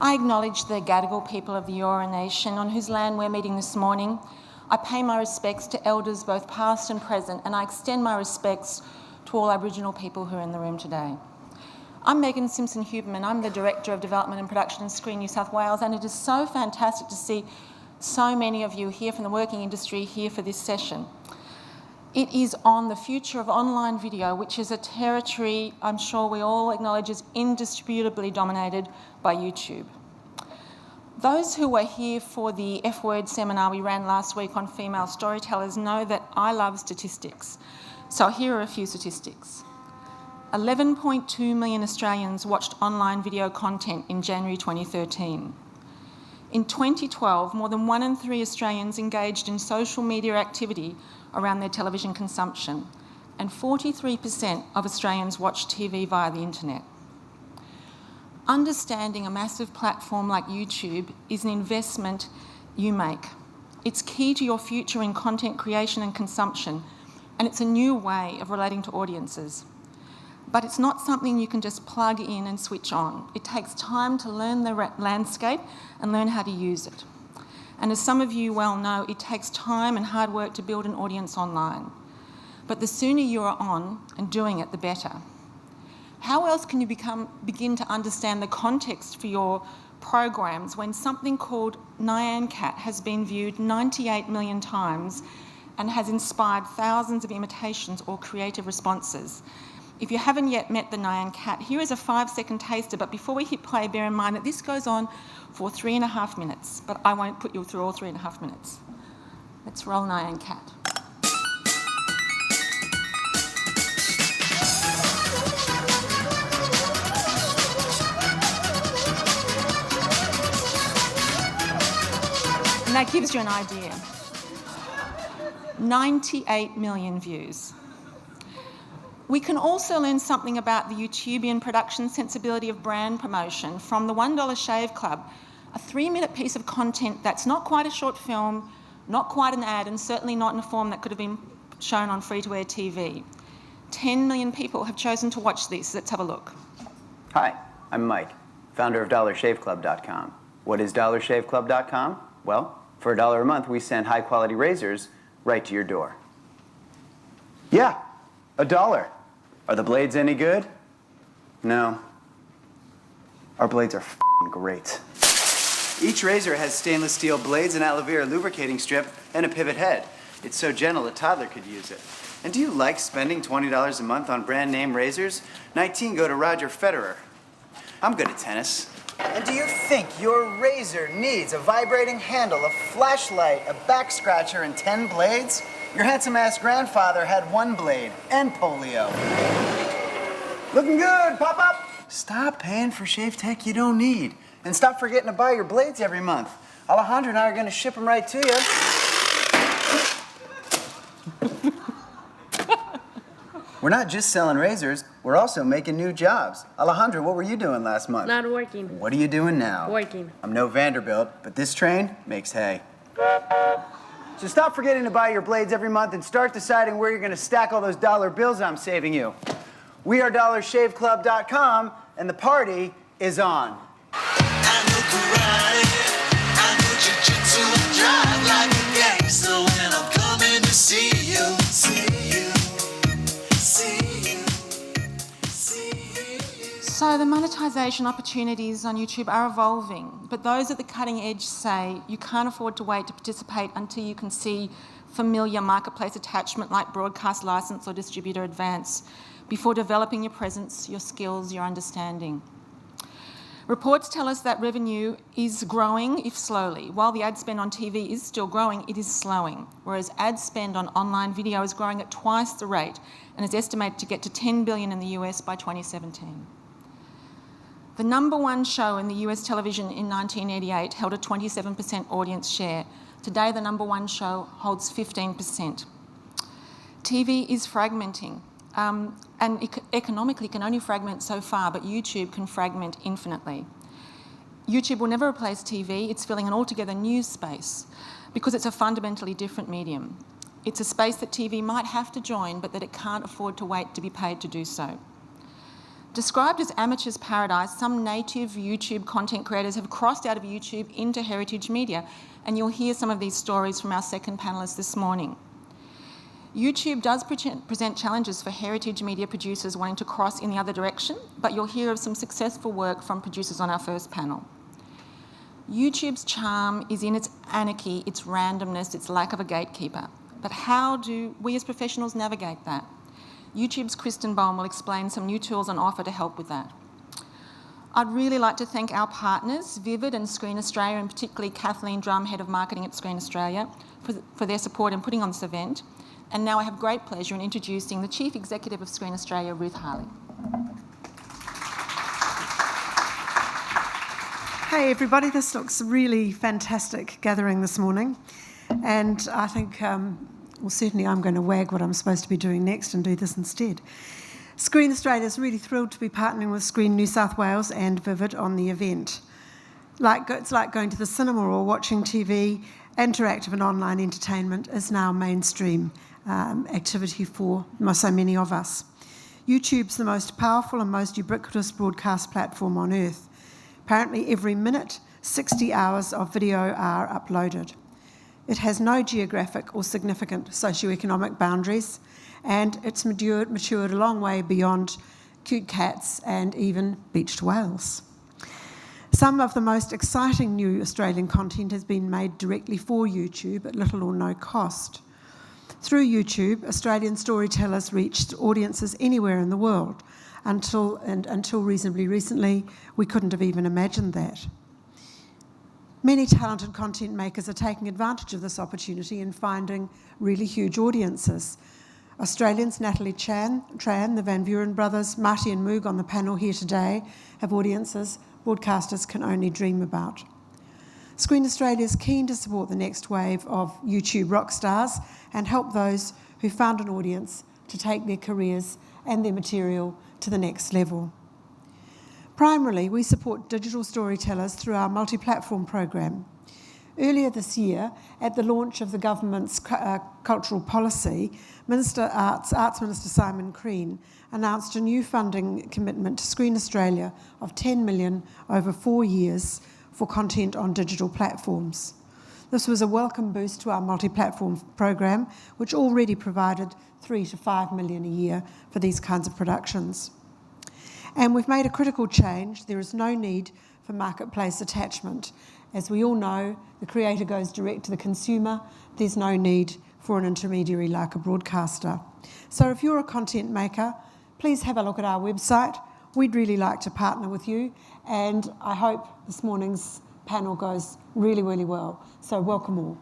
I acknowledge the Gadigal people of the Eora Nation on whose land we're meeting this morning. I pay my respects to elders both past and present, and I extend my respects to all Aboriginal people who are in the room today. I'm Simpson Huberman. I'm the Director of Development and Production in Screen New South Wales, and it is so fantastic to see so many of you here from the working industry here for this session. It is on the future of online video, which is a territory I'm sure we all acknowledge is indisputably dominated by YouTube. Those who were here for the F-word seminar we ran last week on female storytellers know that I love statistics. So here are a few statistics. 11.2 million Australians watched online video content in January 2013. In 2012, more than 1 in 3 Australians engaged in social media activity around their television consumption, and 43% of Australians watch TV via the internet. Understanding a massive platform like YouTube is an investment you make. It's key to your future in content creation and consumption, and it's a new way of relating to audiences. But it's not something you can just plug in and switch on. It takes time to learn the landscape and learn how to use it. And as some of you well know, it takes time and hard work to build an audience online. But the sooner you are on and doing it, the better. How else can you begin to understand the context for your programs when something called Nyan Cat has been viewed 98 million times and has inspired thousands of imitations or creative responses? If you haven't yet met the Nyan Cat, here is a 5-second taster, but before we hit play, bear in mind that this goes on for 3.5 minutes, but I won't put you through all 3.5 minutes. Let's roll Nyan Cat. And that gives you an idea. 98 million views. We can also learn something about the YouTubian production sensibility of brand promotion from the $1 Shave Club, a 3-minute piece of content that's not quite a short film, not quite an ad, and certainly not in a form that could have been shown on free-to-air TV. 10 million people have chosen to watch this. Let's have a look. Hi, I'm Mike, founder of DollarShaveClub.com. What is DollarShaveClub.com? Well, for $1 a month, we send high-quality razors right to your door. Yeah, $1. Are the blades any good? No. Our blades are f***ing great. Each razor has stainless steel blades, an aloe vera lubricating strip, and a pivot head. It's so gentle a toddler could use it. And do you like spending $20 a month on brand name razors? 19 go to Roger Federer. I'm good at tennis. And do you think your razor needs a vibrating handle, a flashlight, a back scratcher, and 10 blades? Your handsome-ass grandfather had 1 blade and polio. Looking good, pop up! Stop paying for shave tech you don't need. And stop forgetting to buy your blades every month. Alejandro and I are going to ship them right to you. We're not just selling razors, we're also making new jobs. Alejandro, what were you doing last month? Not working. What are you doing now? Working. I'm no Vanderbilt, but this train makes hay. So stop forgetting to buy your blades every month and start deciding where you're going to stack all those dollar bills I'm saving you. We are DollarShaveClub.com, and the party is on. I know karate, I know jiu-jitsu, and drive like a gangster when I'm coming to see you, see you, see you, see you. So the monetization opportunities on YouTube are evolving, but those at the cutting edge say you can't afford to wait to participate until you can see familiar marketplace attachment like broadcast license or distributor advance before developing your presence, your skills, your understanding. Reports tell us that revenue is growing, if slowly. While the ad spend on TV is still growing, it is slowing, whereas ad spend on online video is growing at twice the rate and is estimated to get to $10 billion in the US by 2017. The #1 show in the US television in 1988 held a 27% audience share. Today, the #1 show holds 15%. TV is fragmenting, and economically can only fragment so far, but YouTube can fragment infinitely. YouTube will never replace TV. It's filling an altogether new space because it's a fundamentally different medium. It's a space that TV might have to join, but that it can't afford to wait to be paid to do so. Described as amateur's paradise, some native YouTube content creators have crossed out of YouTube into heritage media, and you'll hear some of these stories from our second panellist this morning. YouTube does present challenges for heritage media producers wanting to cross in the other direction, but you'll hear of some successful work from producers on our first panel. YouTube's charm is in its anarchy, its randomness, its lack of a gatekeeper. But how do we as professionals navigate that? YouTube's Kristen Bowen will explain some new tools on offer to help with that. I'd really like to thank our partners, Vivid and Screen Australia, and particularly Kathleen Drum, Head of Marketing at Screen Australia, for their support in putting on this event. And now I have great pleasure in introducing the Chief Executive of Screen Australia, Ruth Harley. Hey everybody, this looks really fantastic gathering this morning. And I think, well certainly I'm going to wag what I'm supposed to be doing next and do this instead. Screen Australia is really thrilled to be partnering with Screen New South Wales and Vivid on the event. It's like going to the cinema or watching TV. Interactive and online entertainment is now mainstream activity for so many of us. YouTube's the most powerful and most ubiquitous broadcast platform on earth. Apparently every minute, 60 hours of video are uploaded. It has no geographic or significant socioeconomic boundaries, and it's matured a long way beyond cute cats and even beached whales. Some of the most exciting new Australian content has been made directly for YouTube at little or no cost. Through YouTube, Australian storytellers reached audiences anywhere in the world. Until reasonably recently, we couldn't have even imagined that. Many talented content makers are taking advantage of this opportunity and finding really huge audiences. Australians Natalie Tran, the Van Buren brothers, Marty and Moog on the panel here today have audiences broadcasters can only dream about. Screen Australia is keen to support the next wave of YouTube rock stars and help those who found an audience to take their careers and their material to the next level. Primarily, we support digital storytellers through our multi-platform program. Earlier this year, at the launch of the government's cultural policy, Arts Minister Simon Crean announced a new funding commitment to Screen Australia of $10 million over 4 years for content on digital platforms. This was a welcome boost to our multi-platform program, which already provided $3 to $5 million a year for these kinds of productions. And we've made a critical change. There is no need for marketplace attachment. As we all know, the creator goes direct to the consumer. There's no need for an intermediary like a broadcaster. So if you're a content maker, please have a look at our website. We'd really like to partner with you, and I hope this morning's panel goes really, really well. So welcome all.